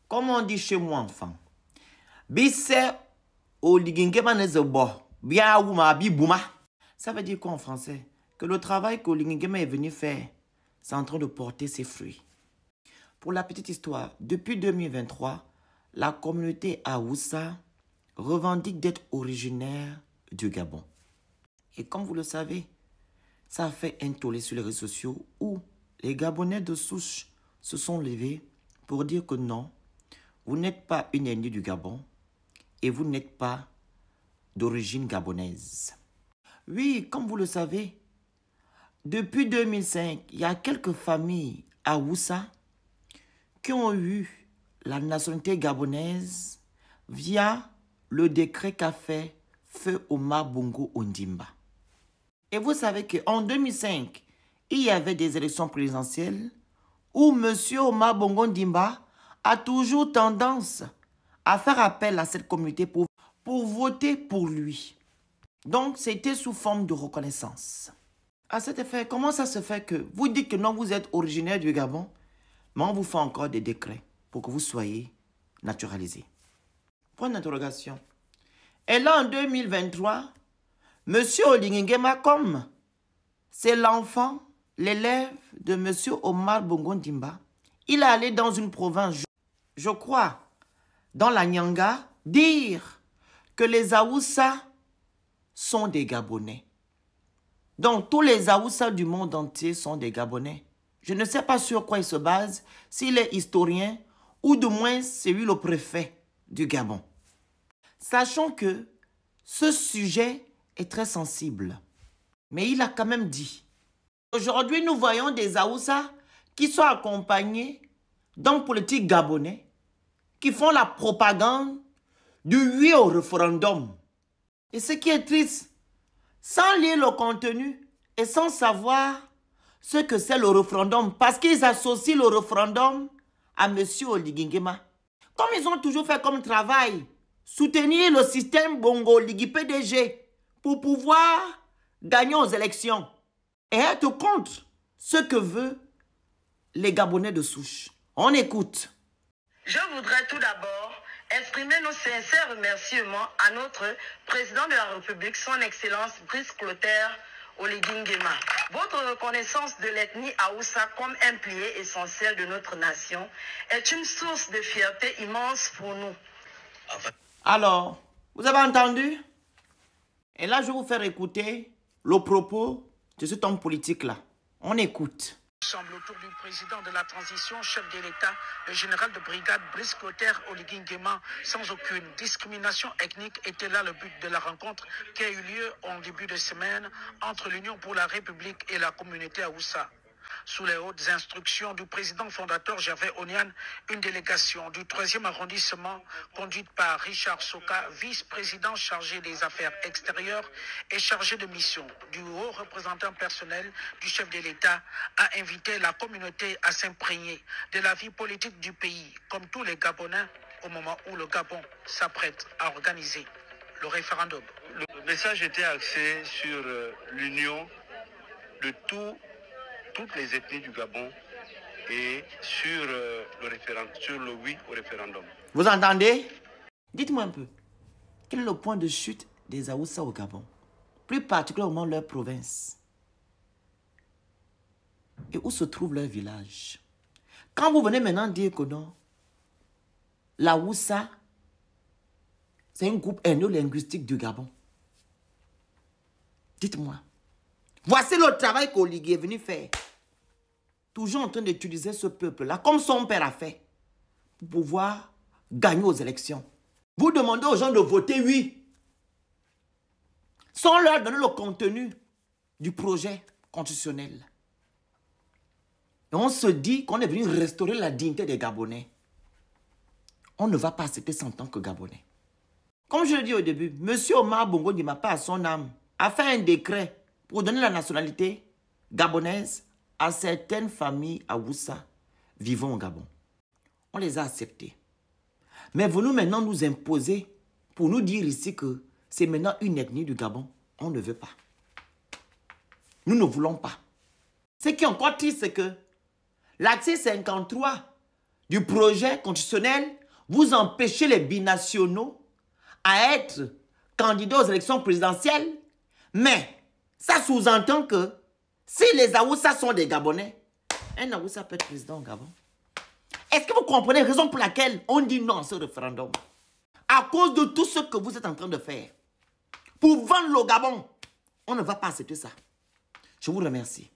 Comme on dit chez moi, enfant. Bisse au ligingema nezebo. Bien ouma bibouma. Ça veut dire quoi en français? Que le travail que Ligingema est venu faire, c'est en train de porter ses fruits. Pour la petite histoire, depuis 2023, la communauté Awoussa revendique d'être originaire du Gabon. Et comme vous le savez, ça a fait un tollé sur les réseaux sociaux où les Gabonais de souche se sont levés pour dire que non, vous n'êtes pas une ethnie du Gabon et vous n'êtes pas d'origine gabonaise. Oui, comme vous le savez, depuis 2005, il y a quelques familles à Oussa qui ont eu la nationalité gabonaise via le décret qu'a fait Feu Omar Bongo Ondimba. Et vous savez qu'en 2005, il y avait des élections présidentielles où M. Omar Bongo Ondimba a toujours tendance à faire appel à cette communauté pour voter pour lui. Donc, c'était sous forme de reconnaissance. À cet effet, comment ça se fait que vous dites que non, vous êtes originaire du Gabon, mais on vous fait encore des décrets pour que vous soyez naturalisé? Point d'interrogation. Et là, en 2023, M. Oligingema, comme c'est l'enfant, l'élève de M. Omar Bongo Ondimba, il est allé dans une province, je crois, dans la Nyanga, dire que les Awoussa sont des Gabonais. Donc, tous les Awoussa du monde entier sont des Gabonais. Je ne sais pas sur quoi il se base, s'il est historien ou du moins c'est lui le préfet du Gabon. Sachant que ce sujet est très sensible. Mais il a quand même dit. Aujourd'hui, nous voyons des Awoussa qui sont accompagnés d'hommes politiques gabonais qui font la propagande du oui au référendum. Et ce qui est triste, sans lire le contenu et sans savoir ce que c'est le référendum, parce qu'ils associent le référendum à M. Oligingema. Comme ils ont toujours fait comme travail, soutenir le système Bongo Ligui PDG pour pouvoir gagner aux élections et être contre ce que veulent les Gabonais de souche. On écoute. Je voudrais tout d'abord exprimer nos sincères remerciements à notre président de la République, son Excellence Brice Clotaire Oligingema. Votre reconnaissance de l'ethnie Awoussa comme un pilier essentiel de notre nation est une source de fierté immense pour nous. Alors, vous avez entendu? Et là, je vais vous faire écouter le propos de cet homme politique-là. On écoute. Semble autour du président de la transition, chef de l'État, le général de brigade Brice Clotaire Oligingema, sans aucune discrimination ethnique, était là le but de la rencontre qui a eu lieu en début de semaine entre l'Union pour la République et la communauté Awoussa. Sous les hautes instructions du président fondateur Gervais Onian, une délégation du 3e arrondissement conduite par Richard Soka, vice-président chargé des affaires extérieures et chargé de mission du haut représentant personnel du chef de l'État, a invité la communauté à s'imprégner de la vie politique du pays, comme tous les Gabonais, au moment où le Gabon s'apprête à organiser le référendum. Le message était axé sur l'union de toutes les ethnies du Gabon et sur le oui au référendum. Vous entendez? Dites-moi un peu, quel est le point de chute des Awoussa au Gabon? Plus particulièrement leur province. Et où se trouve leur village? Quand vous venez maintenant dire que non, l'Awoussa, c'est un groupe ethno-linguistique du Gabon. Dites-moi. Voici le travail qu'Oligui est venu faire. Toujours en train d'utiliser ce peuple-là, comme son père a fait, pour pouvoir gagner aux élections. Vous demandez aux gens de voter oui, sans leur donner le contenu du projet constitutionnel. Et on se dit qu'on est venu restaurer la dignité des Gabonais. On ne va pas accepter ça en tant que Gabonais. Comme je l'ai dit au début, M. Omar Bongo Ondimba, pas à son âme, a fait un décret pour donner la nationalité gabonaise à certaines familles Awoussa vivant au Gabon. On les a acceptés. Mais vous nous maintenant nous imposer pour nous dire ici que c'est maintenant une ethnie du Gabon. On ne veut pas. Nous ne voulons pas. Ce qui est encore triste, c'est que l'article 53 du projet constitutionnel, vous empêchez les binationaux à être candidats aux élections présidentielles. Mais ça sous-entend que si les Aoussa sont des Gabonais, un Aoussa peut être président au Gabon. Est-ce que vous comprenez la raison pour laquelle on dit non à ce référendum? À cause de tout ce que vous êtes en train de faire. Pour vendre le Gabon, on ne va pas accepter ça. Je vous remercie.